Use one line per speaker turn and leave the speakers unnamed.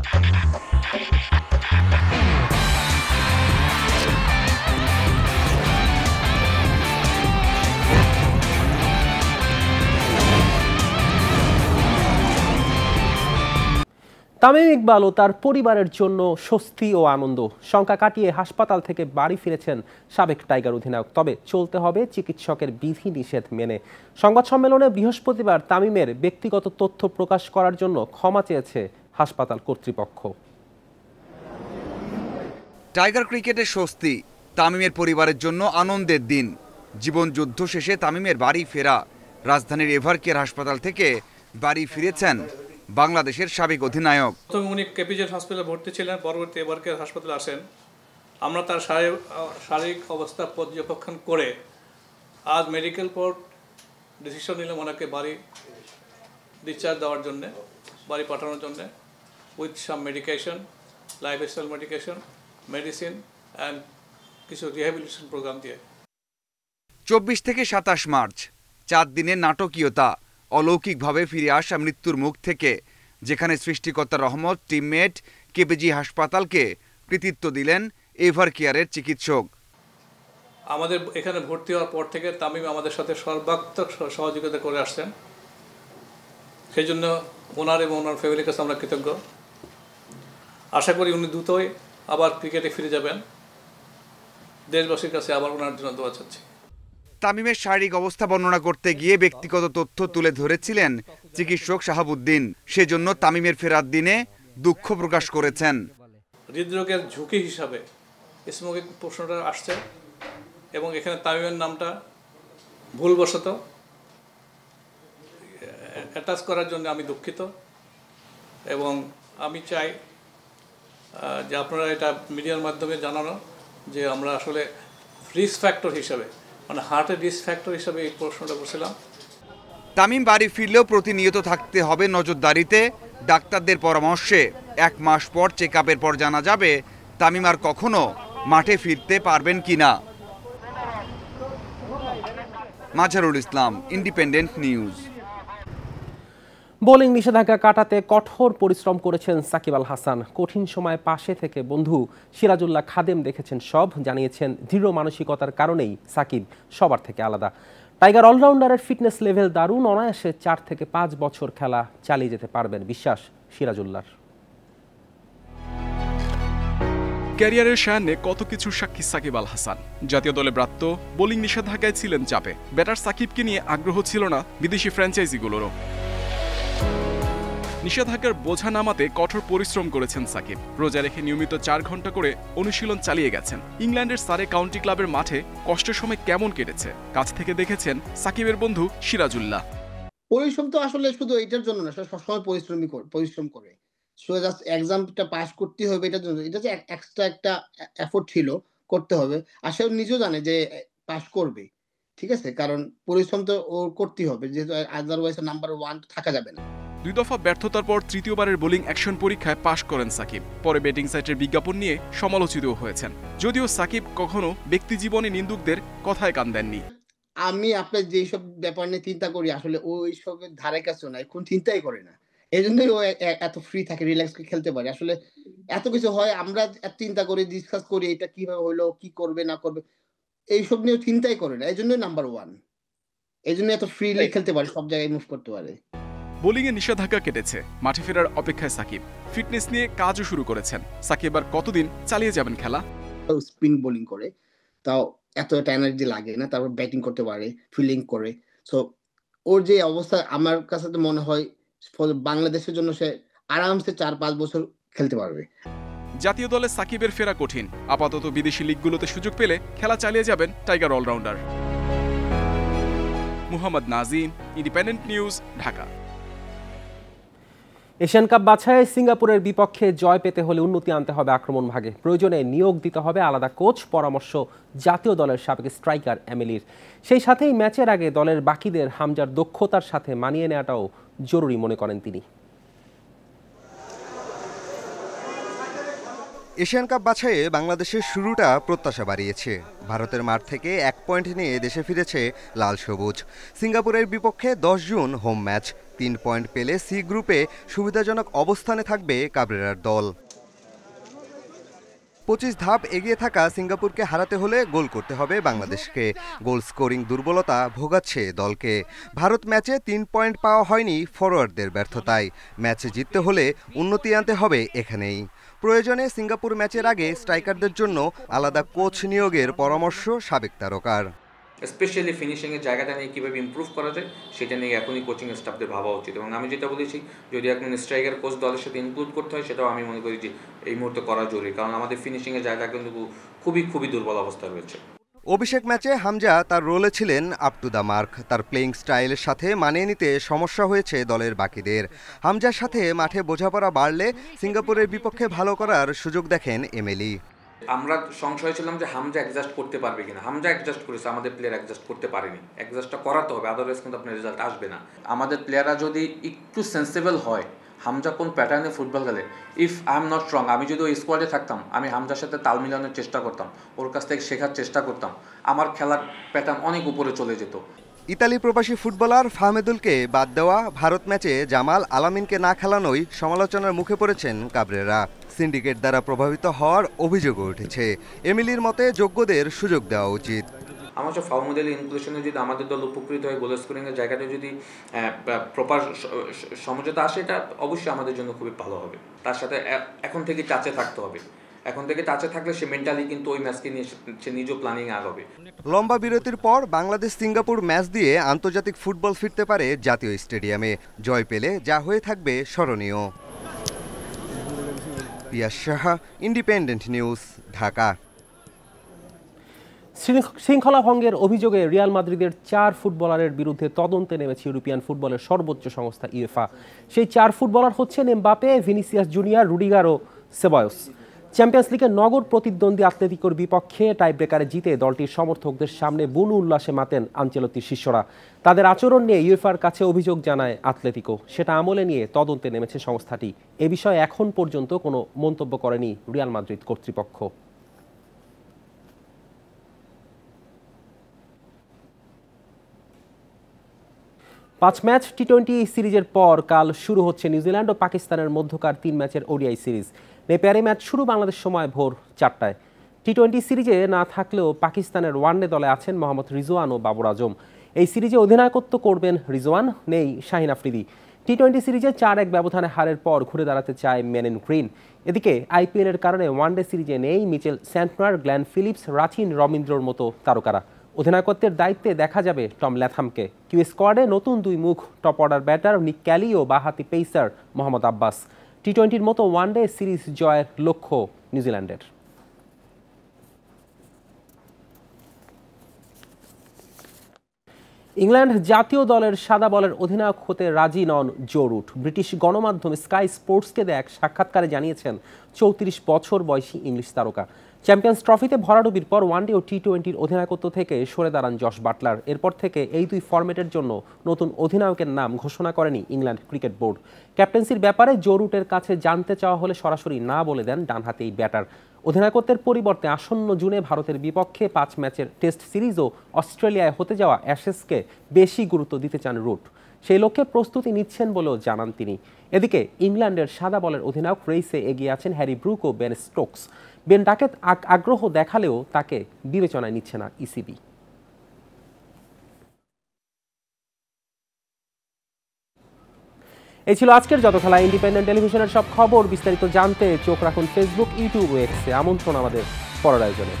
তামিম ইকবাল ও তার পরিবারের জন্য স্বস্তি ও আনন্দ। শঙ্কা কাটিয়ে হাসপাতাল থেকে বাড়ি ফিরেছেন সাবেক টাইগার অধিনায়ক। তবে চলতে হবে চিকিৎসকের বিধিনিষেধ মেনে। সংবাদ সম্মেলনে বৃহস্পতিবার তামিমের ব্যক্তিগত তথ্য প্রকাশ করার জন্য ক্ষমা চেয়েছে হাসপাতাল কর্তৃপক্ষ।
টাইগার ক্রিকেটের স্বস্তি, তামিমের পরিবারের জন্য আনন্দের দিন। জীবন যুদ্ধ শেষে তামিমের বাড়ি ফেরা। রাজধানীর এভারকেয়ার হাসপাতাল থেকে বাড়ি ফিরেছেন বাংলাদেশের সাবেক অধিনায়ক।
প্রথমে উনি কেপিজেড হসপিটালে ভর্তি ছিলেন, পরবর্তী এভারকেয়ার হাসপাতালে আসেন। আমরা তার শারীরিক অবস্থা পর্যবেক্ষণ করে আজ মেডিকেল বোর্ড ডিসিশন নিলাম ওনাকে বাড়ি ডিসচার্জ দেওয়ার জন্য, বাড়ি পাঠানোর জন্য, with some medication, lifestyle medication, medicine and কিছু রিহ্যাবিলিটেশন প্রোগ্রাম দিয়ে।
24 থেকে 27 মার্চ 4 দিনের নাটকীয়তা। অলৌকিকভাবে ফিরে আসা মৃত্যুর মুখ থেকে, যেখানে সৃষ্টিকর্তার রহমত, টিমমেট কেপিজি হাসপাতালকে কৃতিত্ব দিলেন এভারকেয়ারের চিকিৎসক।
আমাদের এখানে ভর্তি হওয়ার পর থেকে তামিম আমাদের সাথে সর্বাত্মক সহযোগিতা করে আসছেন। সেই জন্য ওনার এবং ওনার ফ্যামিলির কাছে আমরা কৃতজ্ঞ। আশা করি উনি দ্রুতই আবার ক্রিকেটে ফিরে যাবেন। দেশবাসীর কাছে আবার ওনার জন্য দোয়া চাচ্ছি।
তামিমের শারীরিক অবস্থা বর্ণনা করতে গিয়ে ব্যক্তিগত তথ্য তুলে ধরেছিলেন চিকিৎসক শাহাবুদ্দিন। সেজন্য তামিমের ফেরার দিনে দুঃখ প্রকাশ করেছেন।
হৃদরোগের ঝুঁকি হিসাবে স্মোকিং প্রশ্নটা আসছে এবং এখানে তামিমের নামটা ভুলবশত অ্যাটাচ করার জন্য আমি দুঃখিত এবং আমি চাই যে আপনারা এটা মিডিয়ার মাধ্যমে জানানো যে আমরা আসলে রিস্ক ফ্যাক্টর হিসাবে, মানে হার্টের রিস্ক ফ্যাক্টর হিসাবে এই প্রশ্নটা করছিলাম।
তামিম বাড়ি ফিরলেও প্রতিনিয়ত থাকতে হবে নজরদারিতে। ডাক্তারদের পরামর্শে 1 মাস পর চেকআপের পর জানা যাবে তামিম আর কখনো মাঠে ফিরতে পারবেন কিনা। মাঝারুল ইসলাম, ইন্ডিপেন্ডেন্ট নিউজ।
বোলিং নিষেধাজ্ঞা কাটাতে কঠোর পরিশ্রম করেছেন সাকিব আল হাসান। কঠিন সময় পাশে থেকে বন্ধু সিরাজুল্লাহ খাদেম দেখেছেন সব। জানিয়েছেন দৃঢ় মানসিকতার কারণেই সাকিব সবার থেকে আলাদা। টাইগার অলরাউন্ডারের ফিটনেস লেভেল দারুণ। অনায়াসে 4 থেকে 5 বছর খেলা চালিয়ে যেতে পারবেন বিশ্বাস সিরাজুল্লাহর।
ক্যারিয়ারের সায়ান্নে কত কিছুর সাক্ষী সাকিব আল হাসান। জাতীয় দলে ব্রাত্য, বোলিং নিষেধাজ্ঞায় ছিলেন চাপে। ব্যাটার সাকিবকে নিয়ে আগ্রহ ছিল না বিদেশি ফ্র্যাঞ্চাইজিগুলোরও। নিষেধাজ্ঞার বোঝা নামাতে কঠোর পরিশ্রম করেছেন সাকিব। রোজা রেখে নিয়মিত 4 ঘন্টা করে অনুশীলন চালিয়ে গেছেন। ইংল্যান্ডের সারে কাউন্টি ক্লাবের মাঠে কষ্টের সময় কেমন কেটেছে কাছ থেকে দেখেছেন সাকিবের বন্ধু সিরাজুল্লাহ।
পরিশ্রম তো আসলে শুধু এটার জন্য না, সবসময় পরিশ্রম করে শুধু জাস্ট এক্সামটা পাস করতে হবে এটার জন্য। এটা যে এক্সট্রা একটা এফোর্ট ছিল, করতে হবে। আর সে নিজেও জানে যে পাস করবে, ঠিক আছে, কারণ পরিশ্রম তো ও করতেই হবে, যেহেতু আদারওয়াইজ নাম্বার 1 থাকা যাবে না।
2 দফা ব্যর্থতার পর তৃতীয়বারের বোলিং অ্যাকশন পরীক্ষায় পাশ করেন সাকিব। পরে ব্যাটিং সাইটের বিজ্ঞাপন নিয়ে সমালোচিতও হয়েছেন। যদিও সাকিব কখনো ব্যক্তিজীবনে নিন্দুকদের কথায় কান দেননি।
আমি আপনার যেসব ব্যাপার নিয়ে চিন্তা করি আসলে ওই সবের ধারে কাছেও না, এখন চিন্তাই করে না। এই জন্যই ও এত ফ্রি থাকে, রিল্যাক্স করে খেলতে পারে। আসলে এত কিছু হয়, আমরা চিন্তা করি, ডিসকাস করি, এটা কিভাবে হলো, কি করবে না করবে, এইসব নিয়ে চিন্তাই করে না। এই জন্যই নাম্বার 1। এই জন্য এত ফ্রিলি খেলতে পারে, সব জায়গায় মুভ করতে পারে।
বোলিংয়ে নিষেধাজ্ঞা কেটেছে, মাঠে ফেরার অপেক্ষায় সাকিব। ফিটনেস নিয়ে কাজও শুরু করেছেন। সাকিব আর কতদিন চালিয়ে যাবেন খেলা?
স্পিন বোলিং করে, তাও এত এনার্জি লাগে না। তারপর ব্যাটিং করতে পারে, ফিল্ডিং করে। সো ওর যে অবস্থা, আমার কাছে তো মনে হয় বাংলাদেশের জন্য সে আরামসে 4-5 বছর খেলতে পারবে।
জাতীয় দলে সাকিবের ফেরা কঠিন। আপাতত বিদেশি লিগগুলোতে সুযোগ পেলে খেলা চালিয়ে যাবেন tiger allrounder. Muhammad Nazim, Independent News, Dhaka.
Asian Cup বাছাইয়ে সিঙ্গাপুরের বিপক্ষে জয় পেতে হলে উন্নতি আনতে হবে আক্রমণ ভাগে। প্রয়োজনে নিয়োগ দিতে হবে আলাদা কোচ। পরামর্শ জাতীয় দলের সাবেক স্ট্রাইকার এমিলির। সেই সাথেই ম্যাচের আগে দলের বাকিদের হামজার দক্ষতার সাথে মানিয়ে নেওয়াটাও জরুরি মনে করেন তিনি।
এশিয়ান কাপ বাছাইয়ে বাংলাদেশের শুরুটা প্রত্যাশা বাড়িয়েছে। ভারতের মাঠ থেকে 1 পয়েন্ট নিয়ে দেশে ফিরেছে লাল সবুজ। সিঙ্গাপুরের বিপক্ষে 10 জুন হোম ম্যাচ। 3 পয়েন্ট পেলে সি গ্রুপে সুবিধাজনক অবস্থানে থাকবে কাবরেরার দল। 25 ধাপ এগিয়ে থাকা সিঙ্গাপুরকে হারাতে হলে গোল করতে হবে বাংলাদেশকে। গোল স্কোরিং দুর্বলতা ভোগাচ্ছে দলকে। ভারত ম্যাচে 3 পয়েন্ট পাওয়া হয়নি ফরোয়ার্ডদের ব্যর্থতায়। ম্যাচে জিততে হলে উন্নতি আনতে হবে এখানেই। প্রয়োজনে সিঙ্গাপুর ম্যাচের আগে স্ট্রাইকারদের জন্য আলাদা কোচ নিয়োগের পরামর্শ সাবেক তারকার।
স্পেশালি ফিনিশিংয়ের জায়গাটা নিয়ে কীভাবে ইমপ্রুভ করা যায় সেটা নিয়ে এখনই কোচিং স্টাফদের ভাবা উচিত। এবং আমি যেটা বলেছি, যদি এখন স্ট্রাইকার কোচ দলের সাথে ইনক্লুড করতে হয়, সেটাও আমি মনে করি যে এই মুহূর্তে করা জরুরি, কারণ আমাদের ফিনিশিংয়ের জায়গা কিন্তু খুবই দুর্বল অবস্থা রয়েছে।
অভিষেক ম্যাচে হামজা তার রোলে ছিলেন আপ টু দ্য মার্ক। তার প্লেইং স্টাইলের সাথে মানিয়ে নিতে সমস্যা হয়েছে দলের বাকিদের। হামজার সাথে মাঠে বোঝাপড়া বাড়লে সিঙ্গাপুরের বিপক্ষে ভালো করার সুযোগ দেখেন এমএলই।
আমরা সংশয় ছিলাম যে হামজা অ্যাডজাস্ট করতে পারবে কিনা। হামজা অ্যাডজাস্ট করেছে, আমাদের প্লেয়ার অ্যাডজাস্ট করতে পারেনি। অ্যাডজাস্টটা করাতে হবে, আদারওয়াইজ কিন্তু আপনার রেজাল্ট আসবে না। আমাদের প্লেয়াররা যদি একটু সেন্সিবল হয় হামজা কোন প্যাটার্নে ফুটবল খেলে, if I am not strong, আমি যদি ওই স্কোয়াডে থাকতাম, আমি হামজার সাথে তাল মিলানোর চেষ্টা করতাম, ওর কাছ থেকে শেখার চেষ্টা করতাম, আমার খেলার প্যাটার্ন অনেক উপরে চলে যেত।
ইতালি প্রবাসী ফুটবলার ফাহমেদুলকে বাদ দেওয়া ভারত ম্যাচে জামাল আলামিনকে না খেলানোই সমালোচনার মুখে পড়েছেন কাবরেরা। সিন্ডিকেট দ্বারা প্রভাবিত হওয়ার অভিযোগও উঠেছে। এমিলির মতে যোগ্যদের সুযোগ দেওয়া উচিত।
আমার হচ্ছে ফাহমেদুল ইনক্লুশনে যদি আমাদের দল উপকৃত হয়, গোল স্কোরিংয়ের জায়গাটা যদি প্রপার সমঝোতা আসে, এটা অবশ্যই আমাদের জন্য খুবই ভালো হবে। তার সাথে এখন থেকে টাচে থাকতে হবে। এখন থেকে টাচে থাকলে সে মেন্টালি কিন্তু ওই ম্যাচকে নিয়ে সে নিজেও প্ল্যানিং আগাবে।
লম্বা বিরতির পর বাংলাদেশ সিঙ্গাপুর ম্যাচ দিয়ে আন্তর্জাতিক ফুটবল ফিরতে পারে জাতীয় স্টেডিয়ামে। জয় পেলে যা হয়ে থাকবে স্মরণীয়। পিয়াস সাহা, ইন্ডিপেন্ডেন্ট নিউজ, ঢাকা।
শৃঙ্খলা ভঙ্গের অভিযোগে রিয়াল মাদ্রিদের 4 ফুটবলারের বিরুদ্ধে তদন্তে নেমেছে ইউরোপিয়ান ফুটবলের সর্বোচ্চ সংস্থা ইউএফা। সেই 4 ফুটবলার হচ্ছেন এমবাপে, ভিনিসিয়াস জুনিয়র, রুডিগার ও সেবায়োস। চ্যাম্পিয়ন্স লিগের নগর প্রতিদ্বন্দ্বী আতলেতিকোর বিপক্ষে টাইব্রেকারে জিতে দলটির সমর্থকদের সামনে বুনো উল্লাসে মাতেন আনচেলত্তির শিষ্যরা। তাদের আচরণ নিয়ে ইউএফার কাছে অভিযোগ জানায় আতলেতিকো। সেটা আমলে নিয়ে তদন্তে নেমেছে সংস্থাটি। এ বিষয়ে এখন পর্যন্ত কোনো মন্তব্য করেনি রিয়াল মাদ্রিদ কর্তৃপক্ষ। পাঁচ ম্যাচ টি-20 সিরিজের পর কাল শুরু হচ্ছে নিউজিল্যান্ড ও পাকিস্তানের মধ্যকার 3 ম্যাচের ওডিআই সিরিজ। নেপিয়ারে ম্যাচ শুরু বাংলাদেশ সময় ভোর 4টায়। টি-20 সিরিজে না থাকলেও পাকিস্তানের ওয়ানডে দলে আছেন মোহাম্মদ রিজওয়ান ও বাবর আজম। এই সিরিজে অধিনায়কত্ব করবেন রিজওয়ান, নেই শাহিন আফ্রিদি। টি-20 সিরিজে 4-1 ব্যবধানে হারের পর ঘুরে দাঁড়াতে চায় মেন ইন গ্রিন। এদিকে আইপিএলের কারণে ওয়ানডে সিরিজে নেই Mitchell Santner, Glenn Phillips, Rachin রবীন্দ্রর মতো তারকারা। অধিনায়কত্বের দায়িত্বে দেখা যাবে টম ল্যাথামকে। কিউ স্কোয়াডে নতুন 2 মুখ টপ অর্ডার ব্যাটার নিক ক্যালি ও বাঁহাতি পেসার মোহাম্মদ আব্বাস। টি-20-র মতো ওয়ানডে সিরিজ জয়ের লক্ষ্য নিউজিল্যান্ডের। ইংল্যান্ড জাতীয় দলের সাদা বলের অধিনায়ক হতে রাজি নন জো রুট। ব্রিটিশ গণমাধ্যম স্কাই স্পোর্টসকে দেয়া এক সাক্ষাৎকারে জানিয়েছেন 34 বছর বয়সী ইংলিশ তারকা। চ্যাম্পিয়ন্স ট্রফিতে ভরাডুবির পর ওয়ানডে ও টি-20-র অধিনায়কত্ব থেকে সরে দাঁড়ান জশ বাটলার। এরপর থেকে এই 2 ফরম্যাটের জন্য নতুন অধিনায়কের নাম ঘোষণা করেনি ইংল্যান্ড ক্রিকেট বোর্ড। ক্যাপ্টেন্সির ব্যাপারে জো রুটের কাছে জানতে চাওয়া হলে সরাসরি না বলে দেন ডানহাতি এই ব্যাটার। অধিনায়কত্বের পরিবর্তে আসন্ন জুনে ভারতের বিপক্ষে 5 ম্যাচের টেস্ট সিরিজ ও অস্ট্রেলিয়ায় হতে যাওয়া অ্যাশেজকে বেশি গুরুত্ব দিতে চান রুট। সেই লক্ষ্যে প্রস্তুতি নিচ্ছেন বলেও জানান তিনি। এদিকে ইংল্যান্ডের সাদা বলের অধিনায়ক রেসে এগিয়ে আছেন হ্যারি ব্রুক ও বেন স্টোকস। বেন ডাকেত আগ্রহ দেখালেও তাকে বিবেচনায় নিচ্ছে না ইসিবি। এই ছিল আজকের যত খেলা। ইন্ডিপেন্ডেন্ট টেলিভিশনের সব খবর বিস্তারিত জানতে চোখ রাখুন ফেসবুক, ইউটিউব ও এক্সে। আমন্ত্রণ আমাদের পরের আয়োজনে।